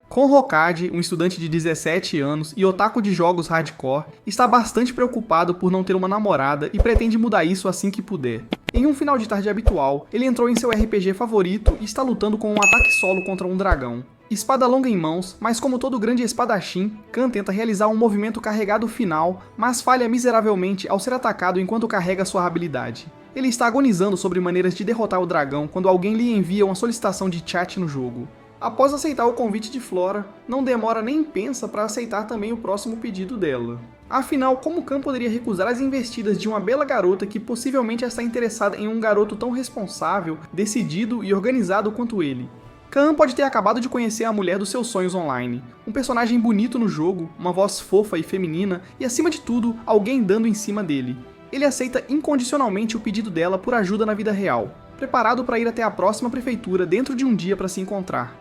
Kon Hokage, um estudante de 17 anos e otaku de jogos hardcore, está bastante preocupado por não ter uma namorada e pretende mudar isso assim que puder. Em um final de tarde habitual, ele entrou em seu RPG favorito e está lutando com um ataque solo contra um dragão. Espada longa em mãos, mas como todo grande espadachim, Kan tenta realizar um movimento carregado final, mas falha miseravelmente ao ser atacado enquanto carrega sua habilidade. Ele está agonizando sobre maneiras de derrotar o dragão quando alguém lhe envia uma solicitação de chat no jogo. Após aceitar o convite de Flora, não demora nem pensa para aceitar também o próximo pedido dela. Afinal, como Kan poderia recusar as investidas de uma bela garota que possivelmente está interessada em um garoto tão responsável, decidido e organizado quanto ele? Kan pode ter acabado de conhecer a mulher dos seus sonhos online, um personagem bonito no jogo, uma voz fofa e feminina e, acima de tudo, alguém dando em cima dele. Ele aceita incondicionalmente o pedido dela por ajuda na vida real, preparado para ir até a próxima prefeitura dentro de um dia para se encontrar.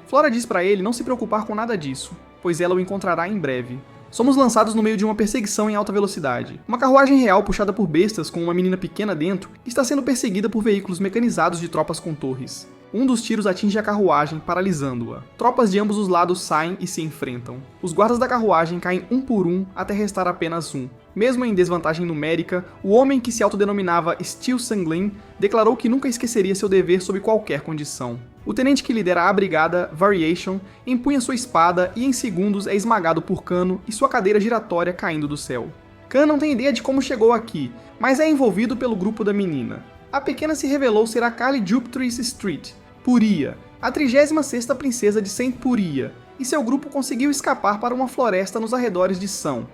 Flora diz para ele não se preocupar com nada disso, pois ela o encontrará em breve. Somos lançados no meio de uma perseguição em alta velocidade. Uma carruagem real puxada por bestas com uma menina pequena dentro está sendo perseguida por veículos mecanizados de tropas com torres. Um dos tiros atinge a carruagem, paralisando-a. Tropas de ambos os lados saem e se enfrentam. Os guardas da carruagem caem um por um até restar apenas um. Mesmo em desvantagem numérica, o homem que se autodenominava Steel Sanglin declarou que nunca esqueceria seu dever sob qualquer condição. O tenente que lidera a brigada, Variation, empunha sua espada e em segundos é esmagado por Kano e sua cadeira giratória caindo do céu. Kan não tem ideia de como chegou aqui, mas é envolvido pelo grupo da menina. A pequena se revelou ser a Kali Juptris Street, Puria, a 36ª princesa de Saint Puria, e seu grupo conseguiu escapar para uma floresta nos arredores de São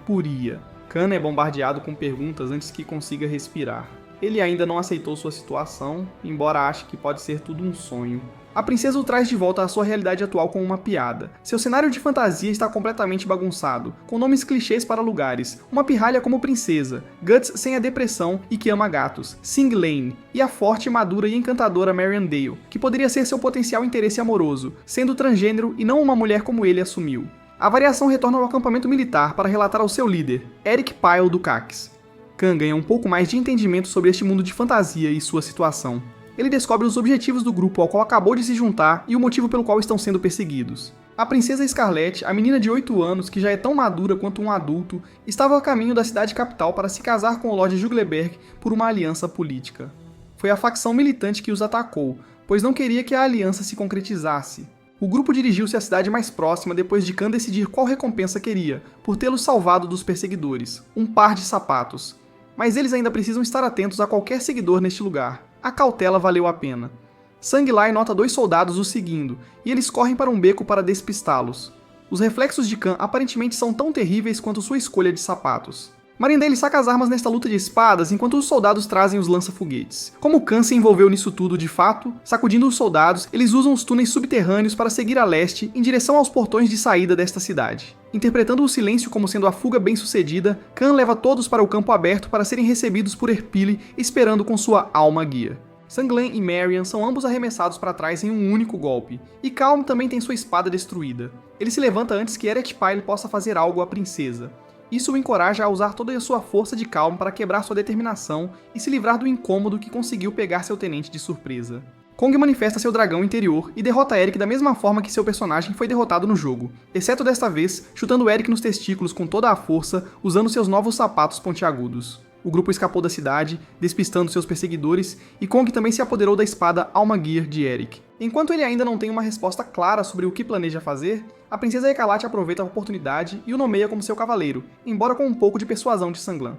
Puria. Kan é bombardeado com perguntas antes que consiga respirar. Ele ainda não aceitou sua situação, embora ache que pode ser tudo um sonho. A princesa o traz de volta à sua realidade atual com uma piada. Seu cenário de fantasia está completamente bagunçado, com nomes clichês para lugares, uma pirralha como princesa, Guts sem a depressão e que ama gatos, Sing Lane, e a forte, madura e encantadora Marian Dale, que poderia ser seu potencial interesse amoroso, sendo transgênero e não uma mulher como ele assumiu. A variação retorna ao acampamento militar para relatar ao seu líder, Eric Pyle do Cax. Kan ganha um pouco mais de entendimento sobre este mundo de fantasia e sua situação. Ele descobre os objetivos do grupo ao qual acabou de se juntar e o motivo pelo qual estão sendo perseguidos. A princesa Scarlet, a menina de 8 anos que já é tão madura quanto um adulto, estava a caminho da cidade capital para se casar com o Lord Jugleberg por uma aliança política. Foi a facção militante que os atacou, pois não queria que a aliança se concretizasse. O grupo dirigiu-se à cidade mais próxima depois de Kan decidir qual recompensa queria, por tê-los salvado dos perseguidores, um par de sapatos. Mas eles ainda precisam estar atentos a qualquer seguidor neste lugar. A cautela valeu a pena. Sanglai nota 2 soldados o seguindo, e eles correm para um beco para despistá-los. Os reflexos de Kan aparentemente são tão terríveis quanto sua escolha de sapatos. Marindale saca as armas nesta luta de espadas enquanto os soldados trazem os lança-foguetes. Como Kan se envolveu nisso tudo de fato, sacudindo os soldados, eles usam os túneis subterrâneos para seguir a leste em direção aos portões de saída desta cidade. Interpretando o silêncio como sendo a fuga bem-sucedida, Kan leva todos para o campo aberto para serem recebidos por Erpili, esperando com sua alma guia. Sanglen e Marian são ambos arremessados para trás em um único golpe, e Calm também tem sua espada destruída. Ele se levanta antes que Eric Pyle possa fazer algo à princesa. Isso o encoraja a usar toda a sua força de Calm para quebrar sua determinação e se livrar do incômodo que conseguiu pegar seu tenente de surpresa. Kong manifesta seu dragão interior e derrota Eric da mesma forma que seu personagem foi derrotado no jogo, exceto desta vez chutando Eric nos testículos com toda a força, usando seus novos sapatos pontiagudos. O grupo escapou da cidade, despistando seus perseguidores, e Kong também se apoderou da espada Alma Gear de Eric. Enquanto ele ainda não tem uma resposta clara sobre o que planeja fazer, a princesa Ekalate aproveita a oportunidade e o nomeia como seu cavaleiro, embora com um pouco de persuasão de Sanglan.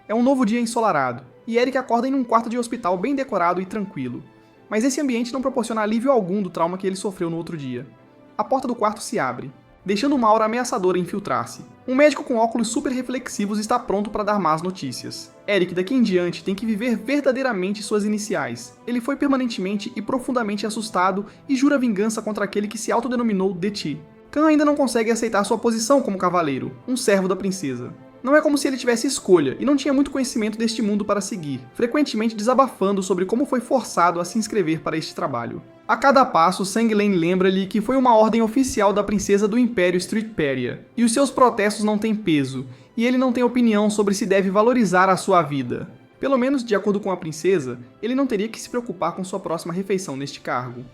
É um novo dia ensolarado, e Eric acorda em um quarto de hospital bem decorado e tranquilo. Mas esse ambiente não proporciona alívio algum do trauma que ele sofreu no outro dia. A porta do quarto se abre, deixando uma aura ameaçadora infiltrar-se. Um médico com óculos super reflexivos está pronto para dar más notícias. Eric, daqui em diante, tem que viver verdadeiramente suas iniciais. Ele foi permanentemente e profundamente assustado e jura vingança contra aquele que se autodenominou Deti. Kan ainda não consegue aceitar sua posição como cavaleiro, um servo da princesa. Não é como se ele tivesse escolha e não tinha muito conhecimento deste mundo para seguir, frequentemente desabafando sobre como foi forçado a se inscrever para este trabalho. A cada passo, Sanglen lembra-lhe que foi uma ordem oficial da princesa do Império Streetperia, e os seus protestos não têm peso, e ele não tem opinião sobre se deve valorizar a sua vida. Pelo menos, de acordo com a princesa, ele não teria que se preocupar com sua próxima refeição neste cargo.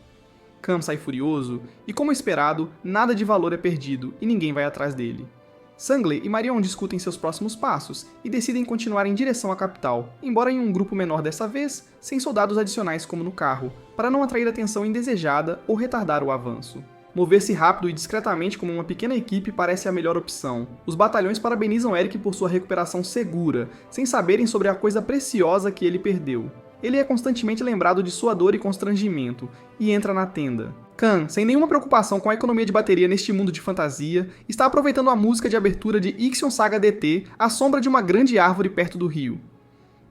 Khan sai furioso, e como esperado, nada de valor é perdido e ninguém vai atrás dele. Sangli e Marion discutem seus próximos passos e decidem continuar em direção à capital, embora em um grupo menor dessa vez, sem soldados adicionais como no carro, para não atrair atenção indesejada ou retardar o avanço. Mover-se rápido e discretamente como uma pequena equipe parece a melhor opção. Os batalhões parabenizam Eric por sua recuperação segura, sem saberem sobre a coisa preciosa que ele perdeu. Ele é constantemente lembrado de sua dor e constrangimento, e entra na tenda. Khan, sem nenhuma preocupação com a economia de bateria neste mundo de fantasia, está aproveitando a música de abertura de Ixion Saga DT à sombra de uma grande árvore perto do rio.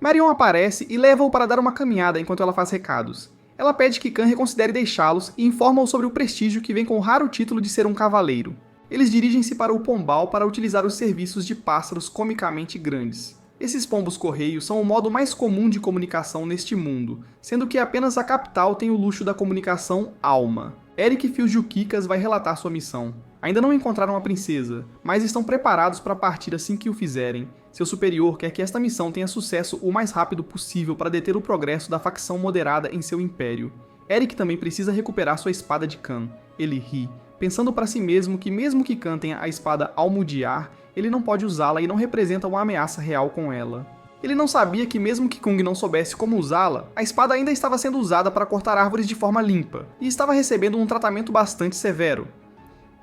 Marion aparece e leva-o para dar uma caminhada enquanto ela faz recados. Ela pede que Khan reconsidere deixá-los e informa-o sobre o prestígio que vem com o raro título de ser um cavaleiro. Eles dirigem-se para o Pombal para utilizar os serviços de pássaros comicamente grandes. Esses pombos-correios são o modo mais comum de comunicação neste mundo, sendo que apenas a capital tem o luxo da comunicação alma. Eric Filjukikas vai relatar sua missão. Ainda não encontraram a princesa, mas estão preparados para partir assim que o fizerem. Seu superior quer que esta missão tenha sucesso o mais rápido possível para deter o progresso da facção moderada em seu império. Eric também precisa recuperar sua espada de Khan. Ele ri, pensando para si mesmo que Khan tenha a espada Almudiar, ele não pode usá-la e não representa uma ameaça real com ela. Ele não sabia que mesmo que Kung não soubesse como usá-la, a espada ainda estava sendo usada para cortar árvores de forma limpa, e estava recebendo um tratamento bastante severo.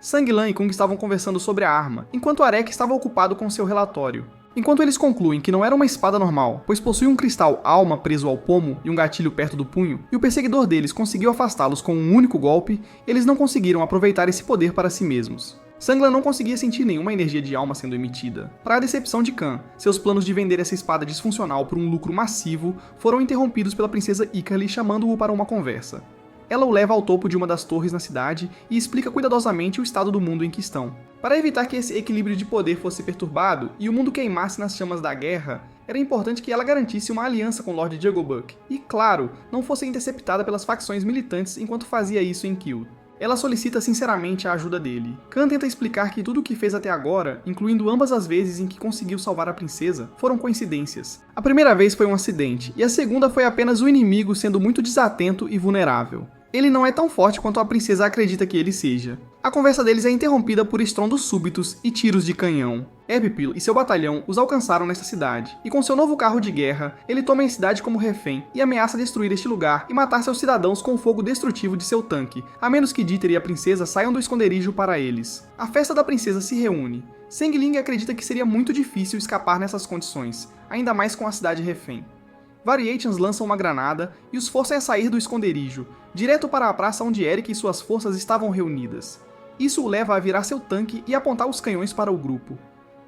Sanglan e Kung estavam conversando sobre a arma, enquanto Arek estava ocupado com seu relatório. Enquanto eles concluem que não era uma espada normal, pois possui um cristal alma preso ao pomo e um gatilho perto do punho, e o perseguidor deles conseguiu afastá-los com um único golpe, eles não conseguiram aproveitar esse poder para si mesmos. Sanglan não conseguia sentir nenhuma energia de alma sendo emitida. Para a decepção de Khan, seus planos de vender essa espada disfuncional por um lucro massivo foram interrompidos pela princesa Icarly chamando-o para uma conversa. Ela o leva ao topo de uma das torres na cidade e explica cuidadosamente o estado do mundo em que estão. Para evitar que esse equilíbrio de poder fosse perturbado e o mundo queimasse nas chamas da guerra, era importante que ela garantisse uma aliança com Lord Jugglebug e, claro, não fosse interceptada pelas facções militantes enquanto fazia isso em Kill. Ela solicita sinceramente a ajuda dele. Khan tenta explicar que tudo o que fez até agora, incluindo ambas as vezes em que conseguiu salvar a princesa, foram coincidências. A primeira vez foi um acidente, e a segunda foi apenas o inimigo sendo muito desatento e vulnerável. Ele não é tão forte quanto a princesa acredita que ele seja. A conversa deles é interrompida por estrondos súbitos e tiros de canhão. Epipil e seu batalhão os alcançaram nesta cidade, e com seu novo carro de guerra, ele toma a cidade como refém e ameaça destruir este lugar e matar seus cidadãos com o fogo destrutivo de seu tanque, a menos que Dieter e a princesa saiam do esconderijo para eles. A festa da princesa se reúne. Sengling acredita que seria muito difícil escapar nessas condições, ainda mais com a cidade refém. Variations lançam uma granada e os forçam a sair do esconderijo, direto para a praça onde Eric e suas forças estavam reunidas. Isso o leva a virar seu tanque e apontar os canhões para o grupo.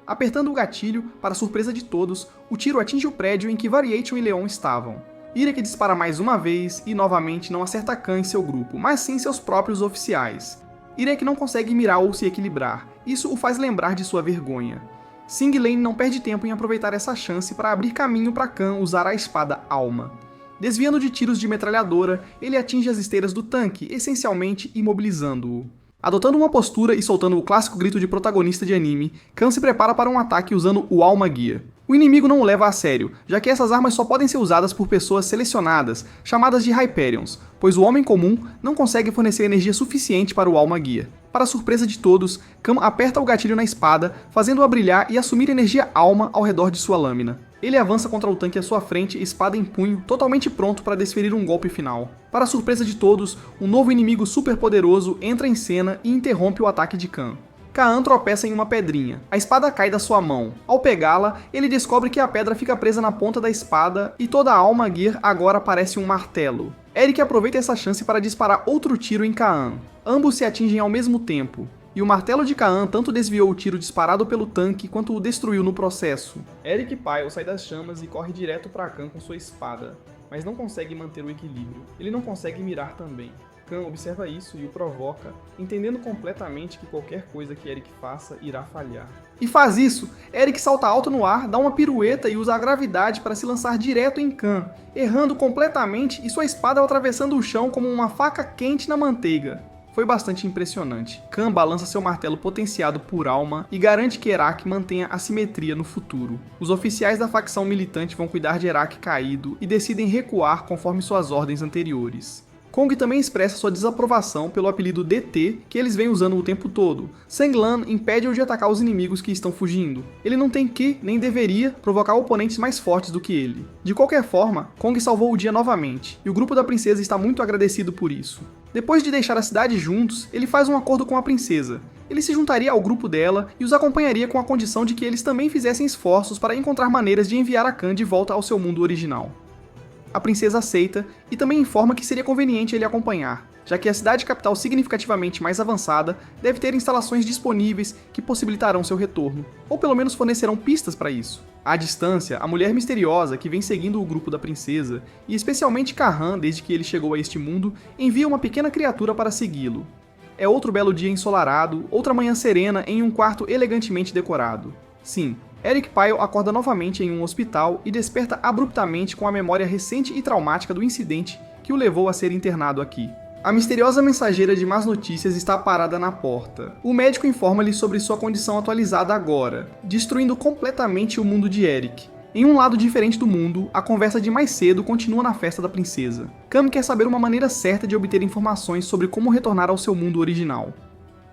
Apertando o gatilho, para surpresa de todos, o tiro atinge o prédio em que Variation e Leon estavam. Irek dispara mais uma vez e novamente não acerta Khan e seu grupo, mas sim seus próprios oficiais. Irek não consegue mirar ou se equilibrar, isso o faz lembrar de sua vergonha. Singlain não perde tempo em aproveitar essa chance para abrir caminho para Khan usar a espada Alma. Desviando de tiros de metralhadora, ele atinge as esteiras do tanque, essencialmente imobilizando-o. Adotando uma postura e soltando o clássico grito de protagonista de anime, Khan se prepara para um ataque usando o Alma Gear. O inimigo não o leva a sério, já que essas armas só podem ser usadas por pessoas selecionadas, chamadas de Hyperions, pois o homem comum não consegue fornecer energia suficiente para o Alma Gear. Para surpresa de todos, Khan aperta o gatilho na espada, fazendo-a brilhar e assumir energia alma ao redor de sua lâmina. Ele avança contra o tanque à sua frente, espada em punho, totalmente pronto para desferir um golpe final. Para surpresa de todos, um novo inimigo super poderoso entra em cena e interrompe o ataque de Khan. Khan tropeça em uma pedrinha. A espada cai da sua mão. Ao pegá-la, ele descobre que a pedra fica presa na ponta da espada e toda a Alma Gear agora parece um martelo. Eric aproveita essa chance para disparar outro tiro em Khan. Ambos se atingem ao mesmo tempo, e o martelo de Khan tanto desviou o tiro disparado pelo tanque quanto o destruiu no processo. Eric Pyle sai das chamas e corre direto para Khan com sua espada, mas não consegue manter o equilíbrio. Ele não consegue mirar também. Khan observa isso e o provoca, entendendo completamente que qualquer coisa que Eric faça irá falhar. E faz isso! Eric salta alto no ar, dá uma pirueta e usa a gravidade para se lançar direto em Khan, errando completamente e sua espada atravessando o chão como uma faca quente na manteiga. Foi bastante impressionante. Khan balança seu martelo potenciado por alma e garante que Herak mantenha a simetria no futuro. Os oficiais da facção militante vão cuidar de Herak caído e decidem recuar conforme suas ordens anteriores. Kong também expressa sua desaprovação pelo apelido DT que eles vêm usando o tempo todo. Sanglan impede-o de atacar os inimigos que estão fugindo. Ele não tem que, nem deveria, provocar oponentes mais fortes do que ele. De qualquer forma, Kong salvou o dia novamente, e o grupo da princesa está muito agradecido por isso. Depois de deixar a cidade juntos, ele faz um acordo com a princesa. Ele se juntaria ao grupo dela e os acompanharia com a condição de que eles também fizessem esforços para encontrar maneiras de enviar a Khan de volta ao seu mundo original. A princesa aceita e também informa que seria conveniente ele acompanhar, já que a cidade capital significativamente mais avançada deve ter instalações disponíveis que possibilitarão seu retorno, ou pelo menos fornecerão pistas para isso. À distância, a mulher misteriosa que vem seguindo o grupo da princesa, e especialmente Kahan desde que ele chegou a este mundo, envia uma pequena criatura para segui-lo. É outro belo dia ensolarado, outra manhã serena em um quarto elegantemente decorado. Sim, Eric Pyle acorda novamente em um hospital e desperta abruptamente com a memória recente e traumática do incidente que o levou a ser internado aqui. A misteriosa mensageira de más notícias está parada na porta. O médico informa-lhe sobre sua condição atualizada agora, destruindo completamente o mundo de Eric. Em um lado diferente do mundo, a conversa de mais cedo continua na festa da princesa. Cam quer saber uma maneira certa de obter informações sobre como retornar ao seu mundo original.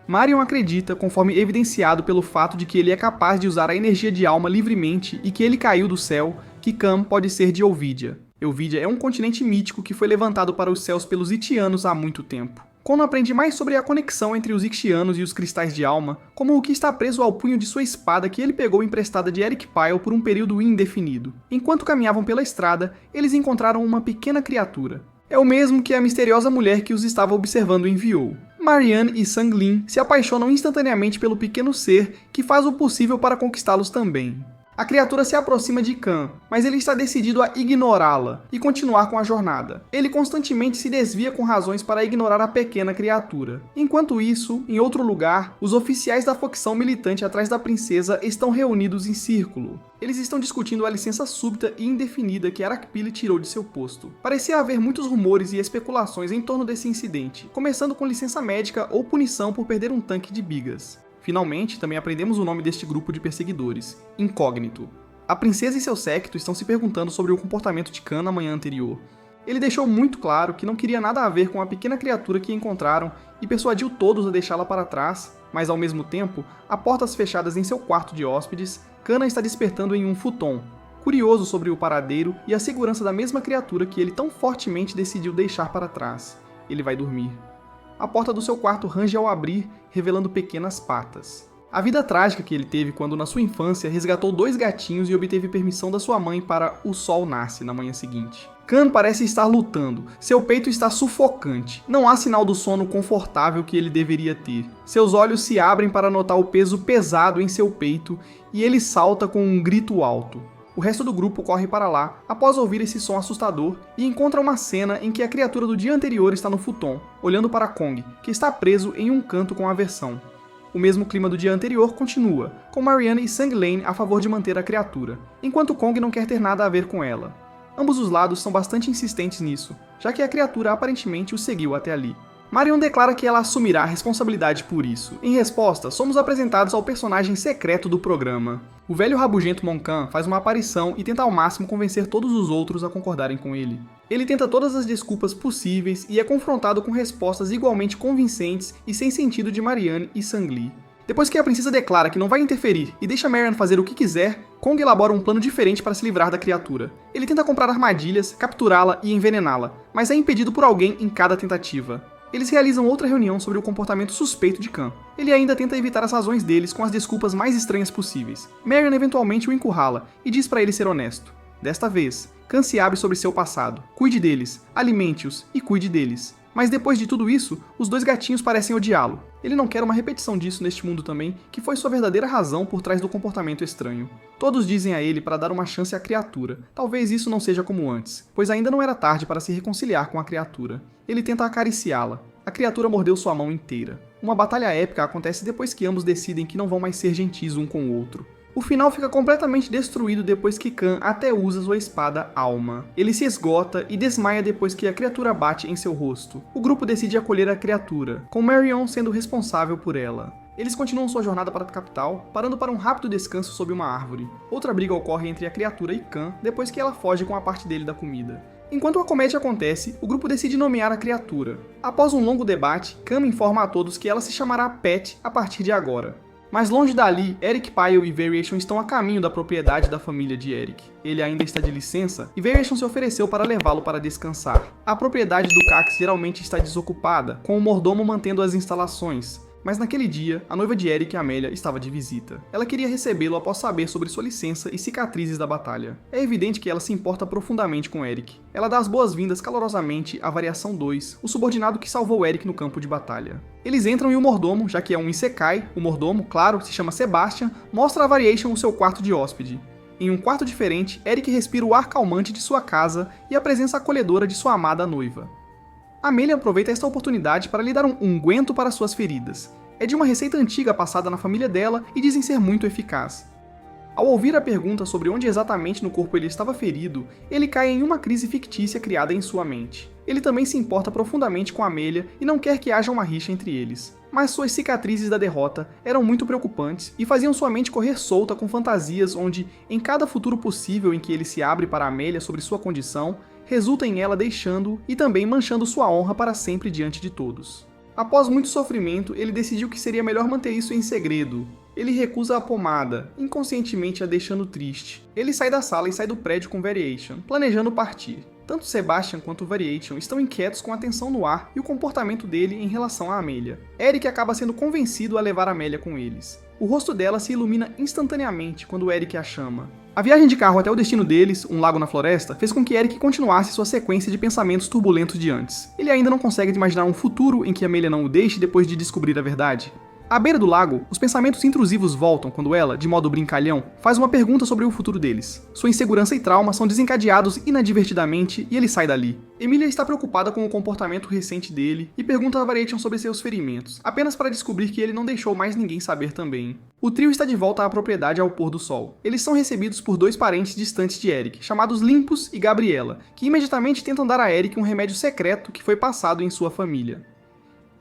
Marion acredita, conforme evidenciado pelo fato de que ele é capaz de usar a energia de alma livremente e que ele caiu do céu, que Cam pode ser de Elvidia. Elvidia é um continente mítico que foi levantado para os céus pelos Ixtianos há muito tempo. Kono aprende mais sobre a conexão entre os Ixtianos e os cristais de alma, como o que está preso ao punho de sua espada que ele pegou emprestada de Eric Pyle por um período indefinido. Enquanto caminhavam pela estrada, eles encontraram uma pequena criatura. É o mesmo que a misteriosa mulher que os estava observando enviou. Marianne e Sanglan se apaixonam instantaneamente pelo pequeno ser que faz o possível para conquistá-los também. A criatura se aproxima de Khan, mas ele está decidido a ignorá-la e continuar com a jornada. Ele constantemente se desvia com razões para ignorar a pequena criatura. Enquanto isso, em outro lugar, os oficiais da facção militante atrás da princesa estão reunidos em círculo. Eles estão discutindo a licença súbita e indefinida que Arakpili tirou de seu posto. Parecia haver muitos rumores e especulações em torno desse incidente, começando com licença médica ou punição por perder um tanque de bigas. Finalmente, também aprendemos o nome deste grupo de perseguidores, Incógnito. A princesa e seu séquito estão se perguntando sobre o comportamento de Khan na manhã anterior. Ele deixou muito claro que não queria nada a ver com a pequena criatura que encontraram e persuadiu todos a deixá-la para trás, mas ao mesmo tempo, a portas fechadas em seu quarto de hóspedes, Khan está despertando em um futon, curioso sobre o paradeiro e a segurança da mesma criatura que ele tão fortemente decidiu deixar para trás. Ele vai dormir. A porta do seu quarto range ao abrir, revelando pequenas patas. A vida trágica que ele teve quando, na sua infância, resgatou 2 gatinhos e obteve permissão da sua mãe para o sol nasce na manhã seguinte. Khan parece estar lutando, seu peito está sufocante, não há sinal do sono confortável que ele deveria ter. Seus olhos se abrem para notar o peso pesado em seu peito e ele salta com um grito alto. O resto do grupo corre para lá, após ouvir esse som assustador, e encontra uma cena em que a criatura do dia anterior está no futon, olhando para Kong, que está preso em um canto com aversão. O mesmo clima do dia anterior continua, com Marianne e Sanglan a favor de manter a criatura, enquanto Kong não quer ter nada a ver com ela. Ambos os lados são bastante insistentes nisso, já que a criatura aparentemente o seguiu até ali. Marion declara que ela assumirá a responsabilidade por isso. Em resposta, somos apresentados ao personagem secreto do programa. O velho rabugento Moncan faz uma aparição e tenta ao máximo convencer todos os outros a concordarem com ele. Ele tenta todas as desculpas possíveis e é confrontado com respostas igualmente convincentes e sem sentido de Marianne e Sanglan. Depois que a princesa declara que não vai interferir e deixa Marianne fazer o que quiser, Kong elabora um plano diferente para se livrar da criatura. Ele tenta comprar armadilhas, capturá-la e envenená-la, mas é impedido por alguém em cada tentativa. Eles realizam outra reunião sobre o comportamento suspeito de Khan. Ele ainda tenta evitar as razões deles com as desculpas mais estranhas possíveis. Marion eventualmente o encurrala e diz para ele ser honesto. Desta vez, Khan se abre sobre seu passado. Cuide deles, alimente-os e cuide deles. Mas depois de tudo isso, os 2 gatinhos parecem odiá-lo. Ele não quer uma repetição disso neste mundo também, que foi sua verdadeira razão por trás do comportamento estranho. Todos dizem a ele para dar uma chance à criatura. Talvez isso não seja como antes, pois ainda não era tarde para se reconciliar com a criatura. Ele tenta acariciá-la. A criatura mordeu sua mão inteira. Uma batalha épica acontece depois que ambos decidem que não vão mais ser gentis um com o outro. O final fica completamente destruído depois que Khan até usa sua espada Alma. Ele se esgota e desmaia depois que a criatura bate em seu rosto. O grupo decide acolher a criatura, com Marion sendo responsável por ela. Eles continuam sua jornada para a capital, parando para um rápido descanso sob uma árvore. Outra briga ocorre entre a criatura e Khan depois que ela foge com a parte dele da comida. Enquanto a comédia acontece, o grupo decide nomear a criatura. Após um longo debate, Kama informa a todos que ela se chamará Pet a partir de agora. Mas longe dali, Eric Pyle e Variation estão a caminho da propriedade da família de Eric. Ele ainda está de licença e Variation se ofereceu para levá-lo para descansar. A propriedade do Cax geralmente está desocupada, com o mordomo mantendo as instalações. Mas naquele dia, a noiva de Eric, Amélia, estava de visita. Ela queria recebê-lo após saber sobre sua licença e cicatrizes da batalha. É evidente que ela se importa profundamente com Eric. Ela dá as boas-vindas calorosamente à Variação 2, o subordinado que salvou Eric no campo de batalha. Eles entram e o mordomo, já que é um isekai, o mordomo, claro, se chama Sebastian, mostra a Variation o seu quarto de hóspede. Em um quarto diferente, Eric respira o ar calmante de sua casa e a presença acolhedora de sua amada noiva. Amélia aproveita esta oportunidade para lhe dar um unguento para suas feridas. É de uma receita antiga passada na família dela e dizem ser muito eficaz. Ao ouvir a pergunta sobre onde exatamente no corpo ele estava ferido, ele cai em uma crise fictícia criada em sua mente. Ele também se importa profundamente com Amélia e não quer que haja uma rixa entre eles. Mas suas cicatrizes da derrota eram muito preocupantes e faziam sua mente correr solta com fantasias onde, em cada futuro possível em que ele se abre para Amélia sobre sua condição, resulta em ela deixando-o e também manchando sua honra para sempre diante de todos. Após muito sofrimento, ele decidiu que seria melhor manter isso em segredo. Ele recusa a pomada, inconscientemente a deixando triste. Ele sai da sala e sai do prédio com Variation, planejando partir. Tanto Sebastian quanto Variation estão inquietos com a tensão no ar e o comportamento dele em relação a Amélia. Eric acaba sendo convencido a levar Amélia com eles. O rosto dela se ilumina instantaneamente quando Eric a chama. A viagem de carro até o destino deles, um lago na floresta, fez com que Eric continuasse sua sequência de pensamentos turbulentos de antes. Ele ainda não consegue imaginar um futuro em que Amélia não o deixe depois de descobrir a verdade. À beira do lago, os pensamentos intrusivos voltam quando ela, de modo brincalhão, faz uma pergunta sobre o futuro deles. Sua insegurança e trauma são desencadeados inadvertidamente e ele sai dali. Emília está preocupada com o comportamento recente dele e pergunta a Variation sobre seus ferimentos, apenas para descobrir que ele não deixou mais ninguém saber também. O trio está de volta à propriedade ao pôr do sol. Eles são recebidos por dois parentes distantes de Eric, chamados Limpus e Gabriela, que imediatamente tentam dar a Eric um remédio secreto que foi passado em sua família.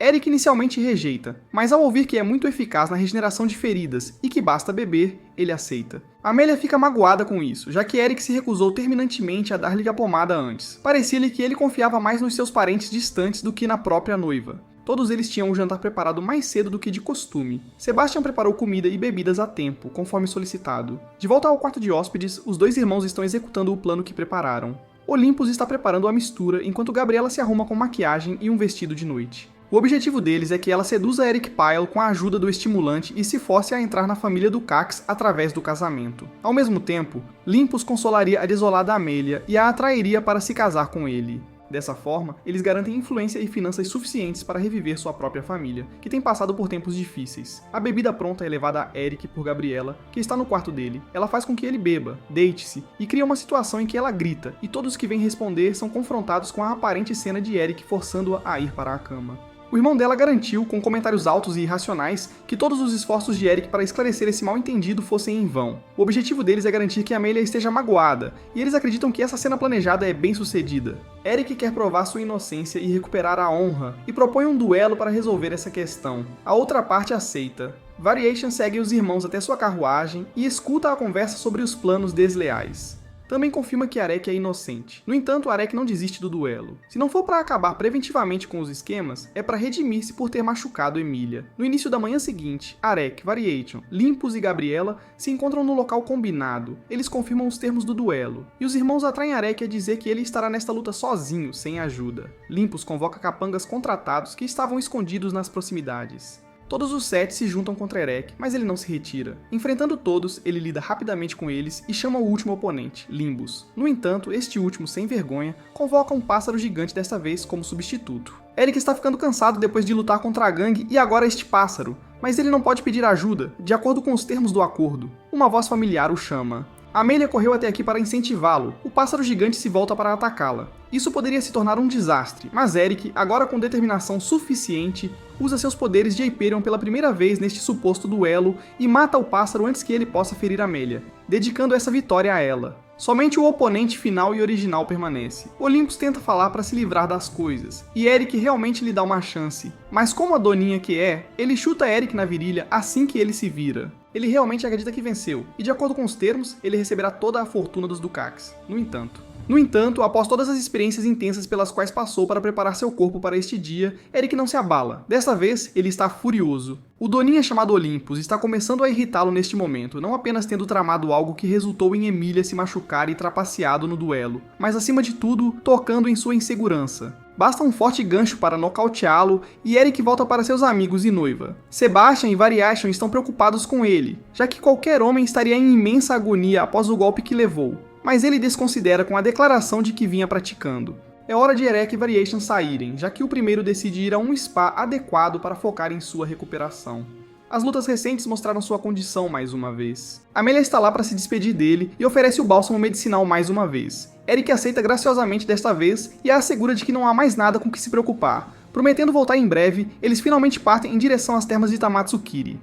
Eric inicialmente rejeita, mas ao ouvir que é muito eficaz na regeneração de feridas e que basta beber, ele aceita. Amélia fica magoada com isso, já que Eric se recusou terminantemente a dar-lhe a pomada antes. Parecia-lhe que ele confiava mais nos seus parentes distantes do que na própria noiva. Todos eles tinham o jantar preparado mais cedo do que de costume. Sebastian preparou comida e bebidas a tempo, conforme solicitado. De volta ao quarto de hóspedes, os dois irmãos estão executando o plano que prepararam. Olympus está preparando a mistura, enquanto Gabriela se arruma com maquiagem e um vestido de noite. O objetivo deles é que ela seduza Eric Pyle com a ajuda do estimulante e se force a entrar na família do Cax através do casamento. Ao mesmo tempo, Limpus consolaria a desolada Amélia e a atrairia para se casar com ele. Dessa forma, eles garantem influência e finanças suficientes para reviver sua própria família, que tem passado por tempos difíceis. A bebida pronta é levada a Eric por Gabriela, que está no quarto dele. Ela faz com que ele beba, deite-se e cria uma situação em que ela grita, e todos que vêm responder são confrontados com a aparente cena de Eric forçando-a a ir para a cama. O irmão dela garantiu, com comentários altos e irracionais, que todos os esforços de Eric para esclarecer esse mal-entendido fossem em vão. O objetivo deles é garantir que Amélia esteja magoada, e eles acreditam que essa cena planejada é bem sucedida. Eric quer provar sua inocência e recuperar a honra, e propõe um duelo para resolver essa questão. A outra parte aceita. Variation segue os irmãos até sua carruagem e escuta a conversa sobre os planos desleais. Também confirma que Arek é inocente. No entanto, Arek não desiste do duelo. Se não for para acabar preventivamente com os esquemas, é para redimir-se por ter machucado Emília. No início da manhã seguinte, Arek, Variation, Limpus e Gabriela se encontram no local combinado. Eles confirmam os termos do duelo, e os irmãos atraem Arek a dizer que ele estará nesta luta sozinho, sem ajuda. Limpus convoca capangas contratados que estavam escondidos nas proximidades. Todos os 7 se juntam contra Erek, mas ele não se retira. Enfrentando todos, ele lida rapidamente com eles e chama o último oponente, Limbus. No entanto, este último, sem vergonha, convoca um pássaro gigante desta vez como substituto. Eric está ficando cansado depois de lutar contra a gangue e agora este pássaro, mas ele não pode pedir ajuda, de acordo com os termos do acordo. Uma voz familiar o chama. Amélia correu até aqui para incentivá-lo. O pássaro gigante se volta para atacá-la. Isso poderia se tornar um desastre, mas Eric, agora com determinação suficiente, usa seus poderes de Hyperion pela primeira vez neste suposto duelo e mata o pássaro antes que ele possa ferir Amélia, dedicando essa vitória a ela. Somente o oponente final e original permanece. Olympus tenta falar para se livrar das coisas, e Eric realmente lhe dá uma chance. Mas como a doninha que é, ele chuta Eric na virilha assim que ele se vira. Ele realmente acredita que venceu, e de acordo com os termos, ele receberá toda a fortuna dos Ducax. No entanto, No entanto, após todas as experiências intensas pelas quais passou para preparar seu corpo para este dia, Eric não se abala. Desta vez, ele está furioso. O Doninha chamado Olympus está começando a irritá-lo neste momento, não apenas tendo tramado algo que resultou em Emilia se machucar e trapaceado no duelo, mas acima de tudo, tocando em sua insegurança. Basta um forte gancho para nocauteá-lo e Eric volta para seus amigos e noiva. Sebastian e Variation estão preocupados com ele, já que qualquer homem estaria em imensa agonia após o golpe que levou. Mas ele desconsidera com a declaração de que vinha praticando. É hora de Eric e Variation saírem, já que o primeiro decide ir a um spa adequado para focar em sua recuperação. As lutas recentes mostraram sua condição mais uma vez. Amelia está lá para se despedir dele e oferece o bálsamo medicinal mais uma vez. Eric aceita graciosamente desta vez e a assegura de que não há mais nada com que se preocupar. Prometendo voltar em breve, eles finalmente partem em direção às termas de Tamatsukiri.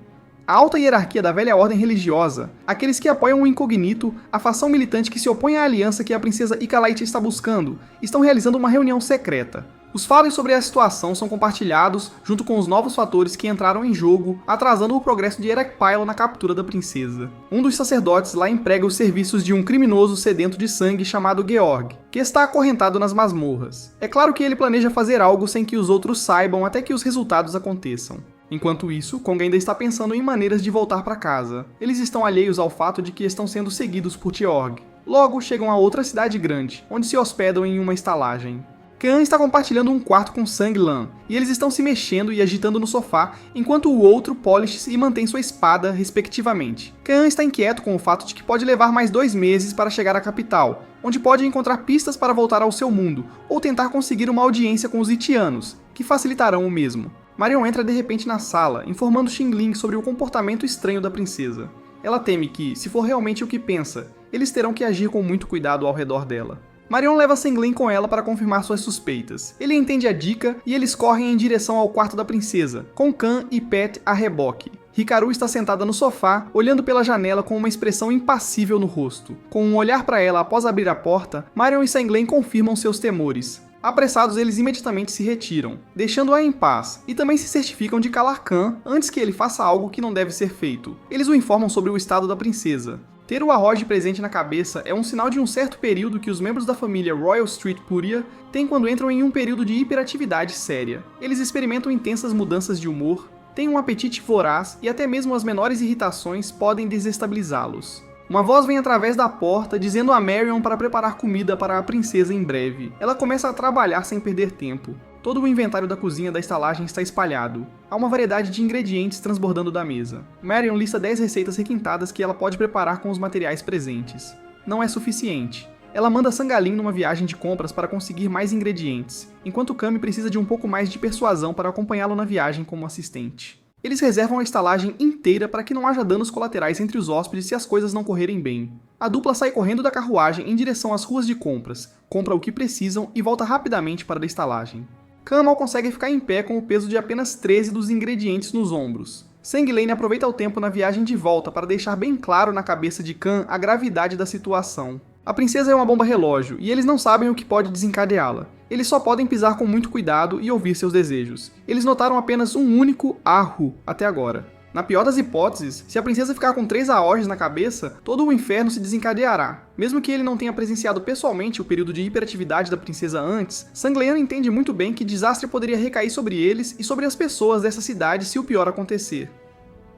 A alta hierarquia da velha ordem religiosa, aqueles que apoiam o Incognito, a facção militante que se opõe à aliança que a princesa Ikalaite está buscando, estão realizando uma reunião secreta. Os fatos sobre a situação são compartilhados junto com os novos fatores que entraram em jogo, atrasando o progresso de Eric Pyle na captura da princesa. Um dos sacerdotes lá emprega os serviços de um criminoso sedento de sangue chamado Georg, que está acorrentado nas masmorras. É claro que ele planeja fazer algo sem que os outros saibam até que os resultados aconteçam. Enquanto isso, Kong ainda está pensando em maneiras de voltar para casa. Eles estão alheios ao fato de que estão sendo seguidos por Tiorg. Logo, chegam a outra cidade grande, onde se hospedam em uma estalagem. Kaan está compartilhando um quarto com Sanglan, e eles estão se mexendo e agitando no sofá, enquanto o outro polish e mantém sua espada, respectivamente. Kaan está inquieto com o fato de que pode levar mais 2 meses para chegar à capital, onde pode encontrar pistas para voltar ao seu mundo, ou tentar conseguir uma audiência com os Itianos, que facilitarão o mesmo. Marion entra de repente na sala, informando Xingling sobre o comportamento estranho da princesa. Ela teme que, se for realmente o que pensa, eles terão que agir com muito cuidado ao redor dela. Marion leva Sanglan com ela para confirmar suas suspeitas. Ele entende a dica e eles correm em direção ao quarto da princesa, com Kan e Pet a reboque. Hikaru está sentada no sofá, olhando pela janela com uma expressão impassível no rosto. Com um olhar para ela após abrir a porta, Marion e Sanglan confirmam seus temores. Apressados, eles imediatamente se retiram, deixando-a em paz, e também se certificam de calar Kan antes que ele faça algo que não deve ser feito. Eles o informam sobre o estado da princesa. Ter o Arroge presente na cabeça é um sinal de um certo período que os membros da família Royal Street Puria têm quando entram em um período de hiperatividade séria. Eles experimentam intensas mudanças de humor, têm um apetite voraz e até mesmo as menores irritações podem desestabilizá-los. Uma voz vem através da porta dizendo a Marion para preparar comida para a princesa em breve. Ela começa a trabalhar sem perder tempo. Todo o inventário da cozinha da estalagem está espalhado. Há uma variedade de ingredientes transbordando da mesa. Marion lista 10 receitas requintadas que ela pode preparar com os materiais presentes. Não é suficiente. Ela manda Sangalin numa viagem de compras para conseguir mais ingredientes, enquanto Kami precisa de um pouco mais de persuasão para acompanhá-lo na viagem como assistente. Eles reservam a estalagem inteira para que não haja danos colaterais entre os hóspedes se as coisas não correrem bem. A dupla sai correndo da carruagem em direção às ruas de compras, compra o que precisam e volta rapidamente para a estalagem. Khan mal consegue ficar em pé com o peso de apenas 13 dos ingredientes nos ombros. Sanglan aproveita o tempo na viagem de volta para deixar bem claro na cabeça de Khan a gravidade da situação. A princesa é uma bomba relógio e eles não sabem o que pode desencadeá-la. Eles só podem pisar com muito cuidado e ouvir seus desejos. Eles notaram apenas um único arro até agora. Na pior das hipóteses, se a princesa ficar com 3 aorges na cabeça, todo o inferno se desencadeará. Mesmo que ele não tenha presenciado pessoalmente o período de hiperatividade da princesa antes, Sanglan entende muito bem que desastre poderia recair sobre eles e sobre as pessoas dessa cidade se o pior acontecer.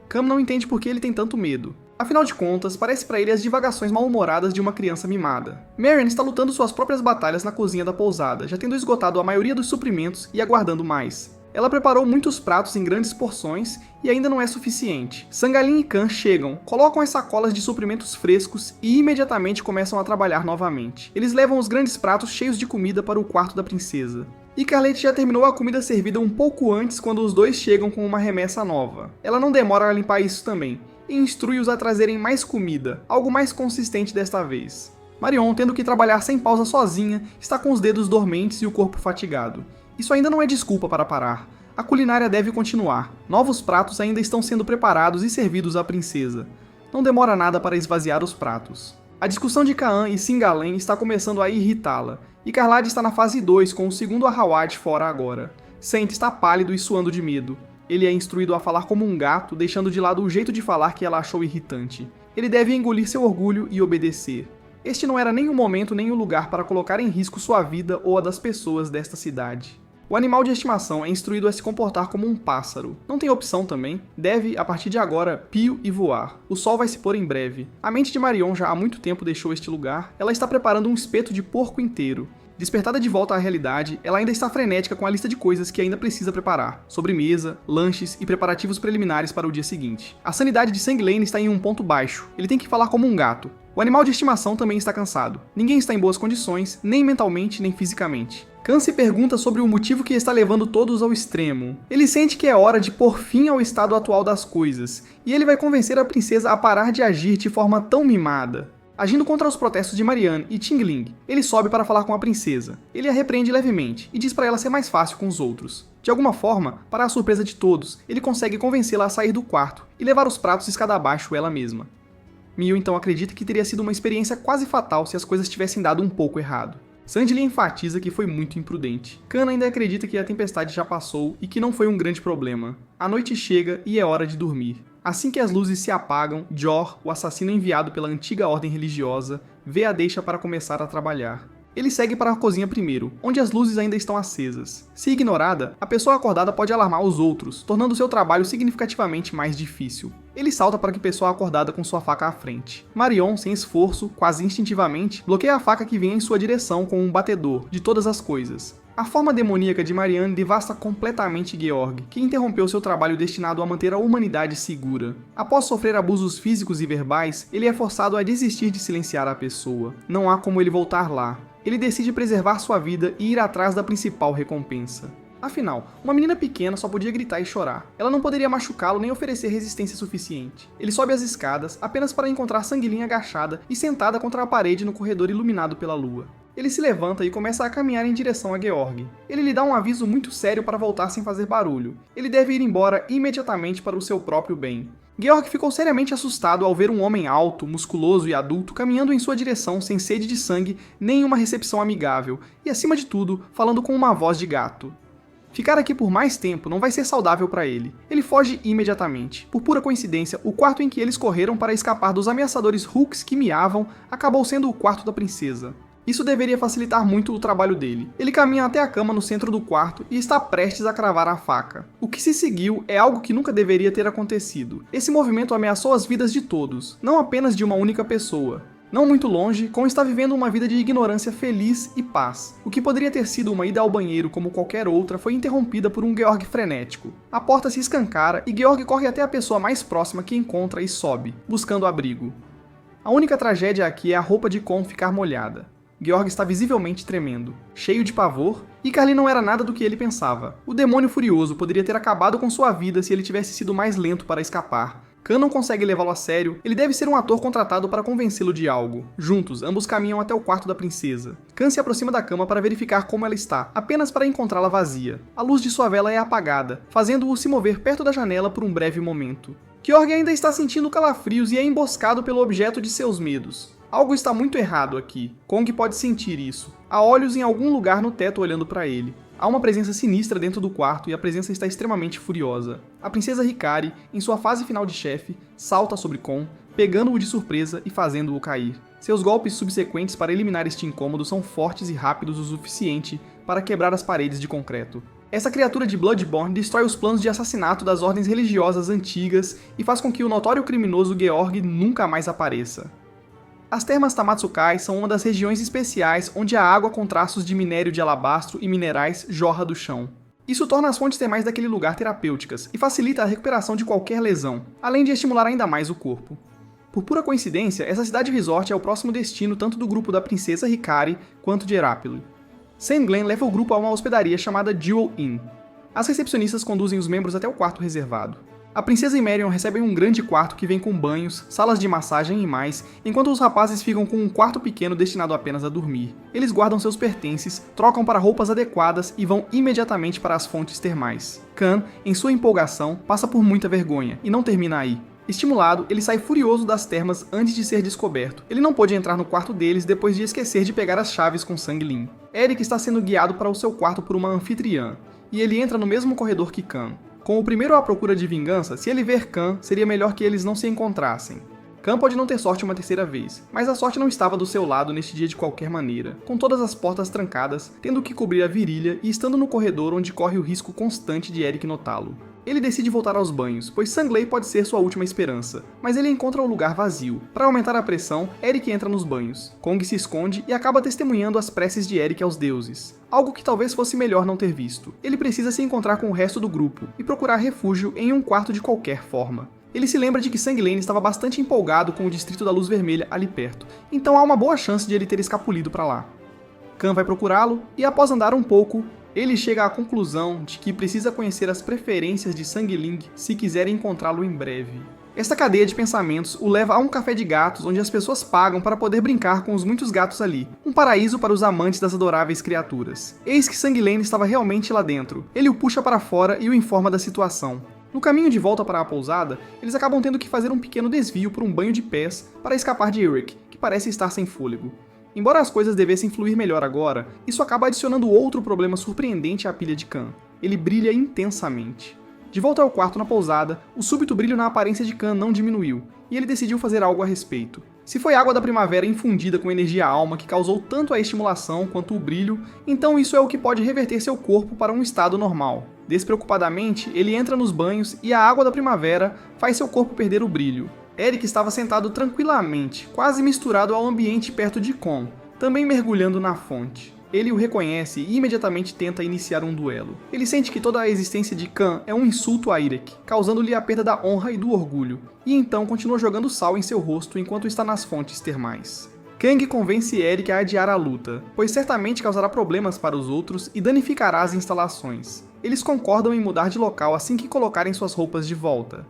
Cam não entende por que ele tem tanto medo. Afinal de contas, parece para ele as divagações mal-humoradas de uma criança mimada. Marion está lutando suas próprias batalhas na cozinha da pousada, já tendo esgotado a maioria dos suprimentos e aguardando mais. Ela preparou muitos pratos em grandes porções e ainda não é suficiente. Sangalin e Khan chegam, colocam as sacolas de suprimentos frescos e imediatamente começam a trabalhar novamente. Eles levam os grandes pratos cheios de comida para o quarto da princesa. E Carlete já terminou a comida servida um pouco antes quando os dois chegam com uma remessa nova. Ela não demora a limpar isso também, e instrui-os a trazerem mais comida, algo mais consistente desta vez. Marion, tendo que trabalhar sem pausa sozinha, está com os dedos dormentes e o corpo fatigado. Isso ainda não é desculpa para parar. A culinária deve continuar. Novos pratos ainda estão sendo preparados e servidos à princesa. Não demora nada para esvaziar os pratos. A discussão de Kaan e Singalen está começando a irritá-la, e Carlade está na fase 2 com o segundo Arrawad fora agora. Saint está pálido e suando de medo. Ele é instruído a falar como um gato, deixando de lado o jeito de falar que ela achou irritante. Ele deve engolir seu orgulho e obedecer. Este não era nem o momento nem o lugar para colocar em risco sua vida ou a das pessoas desta cidade. O animal de estimação é instruído a se comportar como um pássaro. Não tem opção também. Deve, a partir de agora, pio e voar. O sol vai se pôr em breve. A mente de Marion já há muito tempo deixou este lugar. Ela está preparando um espeto de porco inteiro. Despertada de volta à realidade, ela ainda está frenética com a lista de coisas que ainda precisa preparar. Sobremesa, lanches e preparativos preliminares para o dia seguinte. A sanidade de Sang Lane está em um ponto baixo. Ele tem que falar como um gato. O animal de estimação também está cansado. Ninguém está em boas condições, nem mentalmente, nem fisicamente. Khan se pergunta sobre o motivo que está levando todos ao extremo. Ele sente que é hora de pôr fim ao estado atual das coisas, e ele vai convencer a princesa a parar de agir de forma tão mimada. Agindo contra os protestos de Marianne e Tingling, ele sobe para falar com a princesa. Ele a repreende levemente e diz para ela ser mais fácil com os outros. De alguma forma, para a surpresa de todos, ele consegue convencê-la a sair do quarto e levar os pratos escada abaixo ela mesma. Mio então acredita que teria sido uma experiência quase fatal se as coisas tivessem dado um pouco errado. Sandy enfatiza que foi muito imprudente. Khan ainda acredita que a tempestade já passou e que não foi um grande problema. A noite chega e é hora de dormir. Assim que as luzes se apagam, Jor, o assassino enviado pela antiga ordem religiosa, vê a deixa para começar a trabalhar. Ele segue para a cozinha primeiro, onde as luzes ainda estão acesas. Se ignorada, a pessoa acordada pode alarmar os outros, tornando seu trabalho significativamente mais difícil. Ele salta para que a pessoa acordada com sua faca à frente. Marion, sem esforço, quase instintivamente, bloqueia a faca que vem em sua direção com um batedor, de todas as coisas. A forma demoníaca de Marianne devasta completamente Georg, que interrompeu seu trabalho destinado a manter a humanidade segura. Após sofrer abusos físicos e verbais, ele é forçado a desistir de silenciar a pessoa. Não há como ele voltar lá. Ele decide preservar sua vida e ir atrás da principal recompensa. Afinal, uma menina pequena só podia gritar e chorar. Ela não poderia machucá-lo nem oferecer resistência suficiente. Ele sobe as escadas apenas para encontrar Sang Lin agachada e sentada contra a parede no corredor iluminado pela lua. Ele se levanta e começa a caminhar em direção a Georg. Ele lhe dá um aviso muito sério para voltar sem fazer barulho. Ele deve ir embora imediatamente para o seu próprio bem. Georg ficou seriamente assustado ao ver um homem alto, musculoso e adulto caminhando em sua direção sem sede de sangue nem uma recepção amigável, e acima de tudo, falando com uma voz de gato. Ficar aqui por mais tempo não vai ser saudável para ele. Ele foge imediatamente. Por pura coincidência, o quarto em que eles correram para escapar dos ameaçadores Hooks que miavam acabou sendo o quarto da princesa. Isso deveria facilitar muito o trabalho dele. Ele caminha até a cama no centro do quarto e está prestes a cravar a faca. O que se seguiu é algo que nunca deveria ter acontecido. Esse movimento ameaçou as vidas de todos, não apenas de uma única pessoa. Não muito longe, Kon está vivendo uma vida de ignorância feliz e paz. O que poderia ter sido uma ida ao banheiro como qualquer outra foi interrompida por um Georg frenético. A porta se escancara e Georg corre até a pessoa mais próxima que encontra e sobe, buscando abrigo. A única tragédia aqui é a roupa de Kon ficar molhada. Georg está visivelmente tremendo, cheio de pavor, e Carlin não era nada do que ele pensava. O demônio furioso poderia ter acabado com sua vida se ele tivesse sido mais lento para escapar. Khan não consegue levá-lo a sério, ele deve ser um ator contratado para convencê-lo de algo. Juntos, ambos caminham até o quarto da princesa. Khan se aproxima da cama para verificar como ela está, apenas para encontrá-la vazia. A luz de sua vela é apagada, fazendo-o se mover perto da janela por um breve momento. Georg ainda está sentindo calafrios e é emboscado pelo objeto de seus medos. Algo está muito errado aqui. Kong pode sentir isso. Há olhos em algum lugar no teto olhando para ele. Há uma presença sinistra dentro do quarto e a presença está extremamente furiosa. A princesa Hikari, em sua fase final de chefe, salta sobre Kon, pegando-o de surpresa e fazendo-o cair. Seus golpes subsequentes para eliminar este incômodo são fortes e rápidos o suficiente para quebrar as paredes de concreto. Essa criatura de Bloodborne destrói os planos de assassinato das ordens religiosas antigas e faz com que o notório criminoso Georg nunca mais apareça. As termas Tamatsukai são uma das regiões especiais onde a água com traços de minério de alabastro e minerais jorra do chão. Isso torna as fontes termais daquele lugar terapêuticas e facilita a recuperação de qualquer lesão, além de estimular ainda mais o corpo. Por pura coincidência, essa cidade resort é o próximo destino tanto do grupo da princesa Hikari quanto de Erapili. Sam Glenn leva o grupo a uma hospedaria chamada Jewel Inn. As recepcionistas conduzem os membros até o quarto reservado. A princesa e Marion recebem um grande quarto que vem com banhos, salas de massagem e mais, enquanto os rapazes ficam com um quarto pequeno destinado apenas a dormir. Eles guardam seus pertences, trocam para roupas adequadas e vão imediatamente para as fontes termais. Khan, em sua empolgação, passa por muita vergonha e não termina aí. Estimulado, ele sai furioso das termas antes de ser descoberto. Ele não pôde entrar no quarto deles depois de esquecer de pegar as chaves com Sang Lin. Eric está sendo guiado para o seu quarto por uma anfitriã, e ele entra no mesmo corredor que Khan. Com o primeiro à procura de vingança, se ele ver Khan, seria melhor que eles não se encontrassem. Khan pode não ter sorte uma terceira vez, mas a sorte não estava do seu lado neste dia de qualquer maneira, com todas as portas trancadas, tendo que cobrir a virilha e estando no corredor onde corre o risco constante de Eric notá-lo. Ele decide voltar aos banhos, pois Sangley pode ser sua última esperança, mas ele encontra o lugar vazio. Para aumentar a pressão, Eric entra nos banhos. Kong se esconde e acaba testemunhando as preces de Eric aos deuses, algo que talvez fosse melhor não ter visto. Ele precisa se encontrar com o resto do grupo e procurar refúgio em um quarto de qualquer forma. Ele se lembra de que Sanglane estava bastante empolgado com o Distrito da Luz Vermelha ali perto, então há uma boa chance de ele ter escapulido para lá. Khan vai procurá-lo e, após andar um pouco, ele chega à conclusão de que precisa conhecer as preferências de Sangling se quiser encontrá-lo em breve. Esta cadeia de pensamentos o leva a um café de gatos onde as pessoas pagam para poder brincar com os muitos gatos ali, um paraíso para os amantes das adoráveis criaturas. Eis que Sanglane estava realmente lá dentro. Ele o puxa para fora e o informa da situação. No caminho de volta para a pousada, eles acabam tendo que fazer um pequeno desvio por um banho de pés para escapar de Eric, que parece estar sem fôlego. Embora as coisas devessem fluir melhor agora, isso acaba adicionando outro problema surpreendente à pilha de Khan. Ele brilha intensamente. De volta ao quarto na pousada, o súbito brilho na aparência de Khan não diminuiu, e ele decidiu fazer algo a respeito. Se foi água da primavera infundida com energia alma que causou tanto a estimulação quanto o brilho, então isso é o que pode reverter seu corpo para um estado normal. Despreocupadamente, ele entra nos banhos e a água da primavera faz seu corpo perder o brilho. Eric estava sentado tranquilamente, quase misturado ao ambiente perto de Kon, também mergulhando na fonte. Ele o reconhece e imediatamente tenta iniciar um duelo. Ele sente que toda a existência de Khan é um insulto a Eric, causando-lhe a perda da honra e do orgulho, e então continua jogando sal em seu rosto enquanto está nas fontes termais. Kang convence Eric a adiar a luta, pois certamente causará problemas para os outros e danificará as instalações. Eles concordam em mudar de local assim que colocarem suas roupas de volta.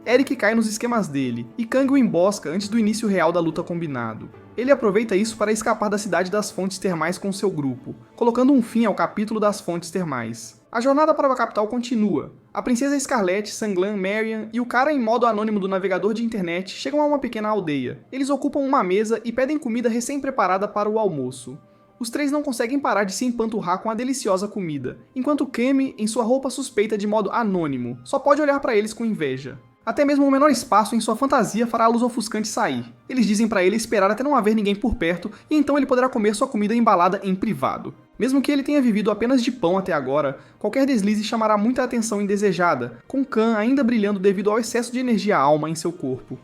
Eric cai nos esquemas dele, e Kang o embosca antes do início real da luta combinado. Ele aproveita isso para escapar da cidade das fontes termais com seu grupo, colocando um fim ao capítulo das fontes termais. A jornada para a capital continua. A princesa Scarlet, Sanglan, Marian e o cara em modo anônimo do navegador de internet chegam a uma pequena aldeia. Eles ocupam uma mesa e pedem comida recém-preparada para o almoço. Os três não conseguem parar de se empanturrar com a deliciosa comida, enquanto Kemi, em sua roupa suspeita de modo anônimo, só pode olhar para eles com inveja. Até mesmo o menor espaço em sua fantasia fará a luz ofuscante sair. Eles dizem para ele esperar até não haver ninguém por perto e então ele poderá comer sua comida embalada em privado. Mesmo que ele tenha vivido apenas de pão até agora, qualquer deslize chamará muita atenção indesejada, com Khan ainda brilhando devido ao excesso de energia alma em seu corpo.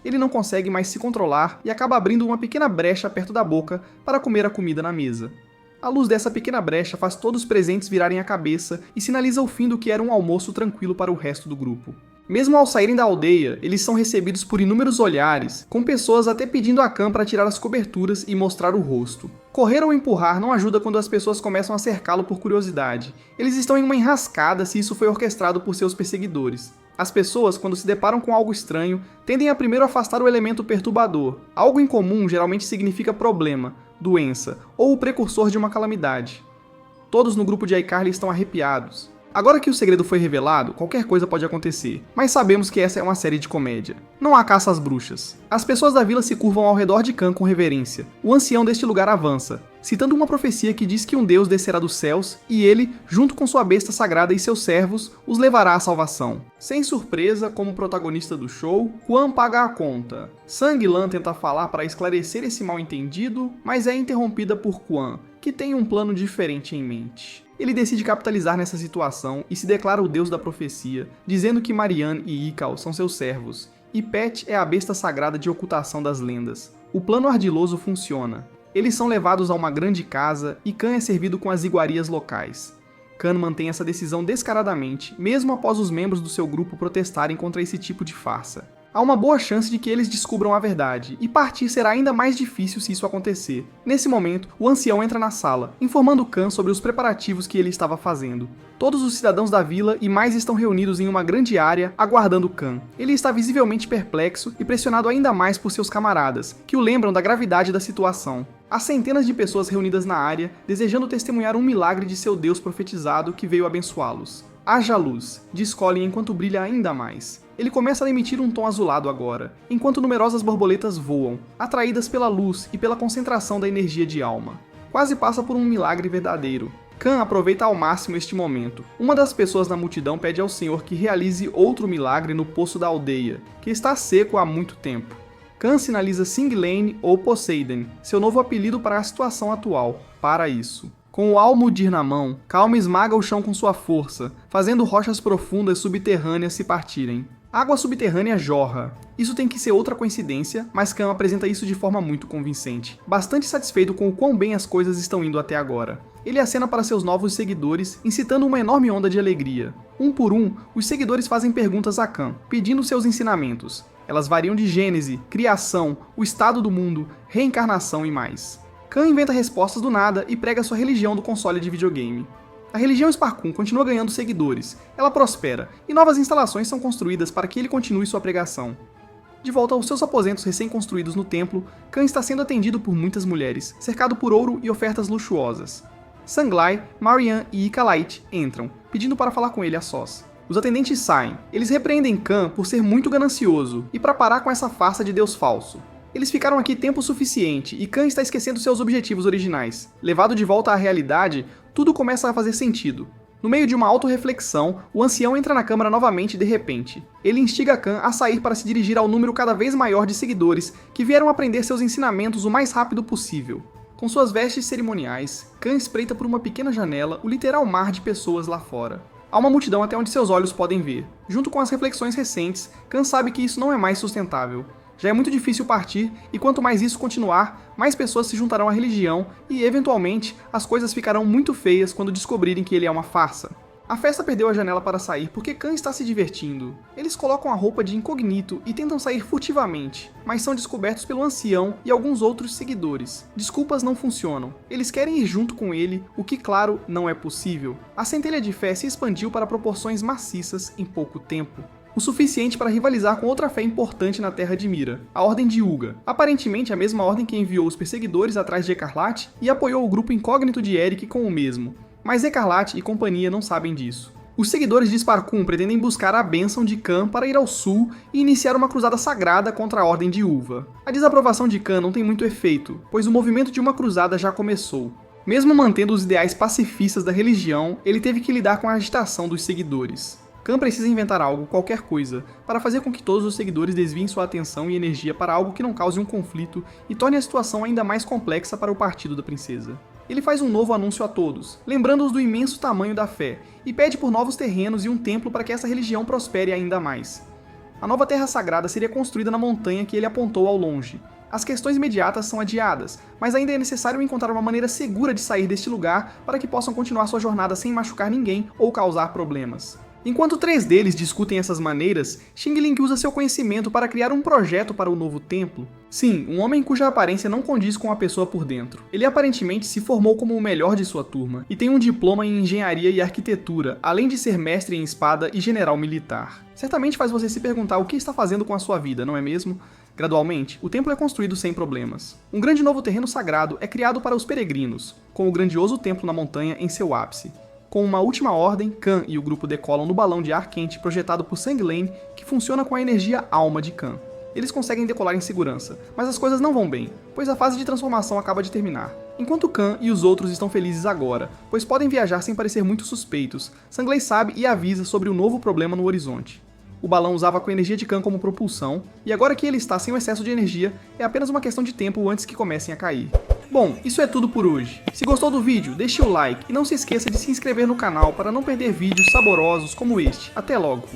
Ele não consegue mais se controlar e acaba abrindo uma pequena brecha perto da boca para comer a comida na mesa. A luz dessa pequena brecha faz todos os presentes virarem a cabeça e sinaliza o fim do que era um almoço tranquilo para o resto do grupo. Mesmo ao saírem da aldeia, eles são recebidos por inúmeros olhares, com pessoas até pedindo a Khan para tirar as coberturas e mostrar o rosto. Correr ou empurrar não ajuda quando as pessoas começam a cercá-lo por curiosidade. Eles estão em uma enrascada se isso foi orquestrado por seus perseguidores. As pessoas, quando se deparam com algo estranho, tendem a primeiro afastar o elemento perturbador. Algo incomum geralmente significa problema, doença ou o precursor de uma calamidade. Todos no grupo de iCarly estão arrepiados. Agora que o segredo foi revelado, qualquer coisa pode acontecer, mas sabemos que essa é uma série de comédia. Não há caça às bruxas. As pessoas da vila se curvam ao redor de Khan com reverência. O ancião deste lugar avança, citando uma profecia que diz que um deus descerá dos céus e ele, junto com sua besta sagrada e seus servos, os levará à salvação. Sem surpresa, como protagonista do show, Quan paga a conta. Sanglan tenta falar para esclarecer esse mal-entendido, mas é interrompida por Quan, que tem um plano diferente em mente. Ele decide capitalizar nessa situação e se declara o deus da profecia, dizendo que Marianne e Ikal são seus servos, e Pet é a besta sagrada de ocultação das lendas. O plano ardiloso funciona. Eles são levados a uma grande casa e Khan é servido com as iguarias locais. Khan mantém essa decisão descaradamente, mesmo após os membros do seu grupo protestarem contra esse tipo de farsa. Há uma boa chance de que eles descubram a verdade, e partir será ainda mais difícil se isso acontecer. Nesse momento, o ancião entra na sala, informando Khan sobre os preparativos que ele estava fazendo. Todos os cidadãos da vila e mais estão reunidos em uma grande área, aguardando Khan. Ele está visivelmente perplexo e pressionado ainda mais por seus camaradas, que o lembram da gravidade da situação. Há centenas de pessoas reunidas na área, desejando testemunhar um milagre de seu Deus profetizado que veio abençoá-los. Haja luz, diz Colin enquanto brilha ainda mais. Ele começa a emitir um tom azulado agora, enquanto numerosas borboletas voam, atraídas pela luz e pela concentração da energia de alma. Quase passa por um milagre verdadeiro. Khan aproveita ao máximo este momento. Uma das pessoas na multidão pede ao Senhor que realize outro milagre no poço da aldeia, que está seco há muito tempo. Khan sinaliza Singlane ou Poseidon, seu novo apelido para a situação atual, para isso. Com o Almudir na mão, Kalma esmaga o chão com sua força, fazendo rochas profundas subterrâneas se partirem. Água subterrânea jorra. Isso tem que ser outra coincidência, mas Khan apresenta isso de forma muito convincente. Bastante satisfeito com o quão bem as coisas estão indo até agora. Ele acena para seus novos seguidores, incitando uma enorme onda de alegria. Um por um, os seguidores fazem perguntas a Khan, pedindo seus ensinamentos. Elas variam de gênese, criação, o estado do mundo, reencarnação e mais. Khan inventa respostas do nada e prega sua religião do console de videogame. A religião Sparkun continua ganhando seguidores, ela prospera, e novas instalações são construídas para que ele continue sua pregação. De volta aos seus aposentos recém-construídos no templo, Khan está sendo atendido por muitas mulheres, cercado por ouro e ofertas luxuosas. Sanglai, Marianne e Ikalite entram, pedindo para falar com ele a sós. Os atendentes saem. Eles repreendem Khan por ser muito ganancioso e para parar com essa farsa de Deus falso. Eles ficaram aqui tempo suficiente e Khan está esquecendo seus objetivos originais. Levado de volta à realidade, tudo começa a fazer sentido. No meio de uma autorreflexão, o ancião entra na câmara novamente de repente. Ele instiga Khan a sair para se dirigir ao número cada vez maior de seguidores que vieram aprender seus ensinamentos o mais rápido possível. Com suas vestes cerimoniais, Khan espreita por uma pequena janela o literal mar de pessoas lá fora. Há uma multidão até onde seus olhos podem ver. Junto com as reflexões recentes, Khan sabe que isso não é mais sustentável. Já é muito difícil partir, e quanto mais isso continuar, mais pessoas se juntarão à religião e, eventualmente, as coisas ficarão muito feias quando descobrirem que ele é uma farsa. A festa perdeu a janela para sair porque Khan está se divertindo. Eles colocam a roupa de incognito e tentam sair furtivamente, mas são descobertos pelo ancião e alguns outros seguidores. Desculpas não funcionam. Eles querem ir junto com ele, o que, claro, não é possível. A centelha de fé se expandiu para proporções maciças em pouco tempo. O suficiente para rivalizar com outra fé importante na Terra de Mira, a Ordem de Uga. Aparentemente a mesma ordem que enviou os perseguidores atrás de Ecarlate e apoiou o grupo incógnito de Eric com o mesmo. Mas Ecarlate e companhia não sabem disso. Os seguidores de Sparkun pretendem buscar a bênção de Khan para ir ao sul e iniciar uma cruzada sagrada contra a Ordem de Uva. A desaprovação de Khan não tem muito efeito, pois o movimento de uma cruzada já começou. Mesmo mantendo os ideais pacifistas da religião, ele teve que lidar com a agitação dos seguidores. Khan precisa inventar algo, qualquer coisa, para fazer com que todos os seguidores desviem sua atenção e energia para algo que não cause um conflito e torne a situação ainda mais complexa para o partido da princesa. Ele faz um novo anúncio a todos, lembrando-os do imenso tamanho da fé, e pede por novos terrenos e um templo para que essa religião prospere ainda mais. A nova terra sagrada seria construída na montanha que ele apontou ao longe. As questões imediatas são adiadas, mas ainda é necessário encontrar uma maneira segura de sair deste lugar para que possam continuar sua jornada sem machucar ninguém ou causar problemas. Enquanto 3 deles discutem essas maneiras, Xingling usa seu conhecimento para criar um projeto para o novo templo. Sim, um homem cuja aparência não condiz com a pessoa por dentro. Ele aparentemente se formou como o melhor de sua turma, e tem um diploma em engenharia e arquitetura, além de ser mestre em espada e general militar. Certamente faz você se perguntar o que está fazendo com a sua vida, não é mesmo? Gradualmente, o templo é construído sem problemas. Um grande novo terreno sagrado é criado para os peregrinos, com o grandioso templo na montanha em seu ápice. Com uma última ordem, Khan e o grupo decolam no balão de ar quente projetado por Sanglane, que funciona com a energia alma de Khan. Eles conseguem decolar em segurança, mas as coisas não vão bem, pois a fase de transformação acaba de terminar. Enquanto Khan e os outros estão felizes agora, pois podem viajar sem parecer muito suspeitos, Sanglane sabe e avisa sobre o novo problema no horizonte. O balão usava com a energia de Khan como propulsão, e agora que ele está sem o excesso de energia, é apenas uma questão de tempo antes que comecem a cair. Bom, isso é tudo por hoje. Se gostou do vídeo, deixe o like e não se esqueça de se inscrever no canal para não perder vídeos saborosos como este. Até logo!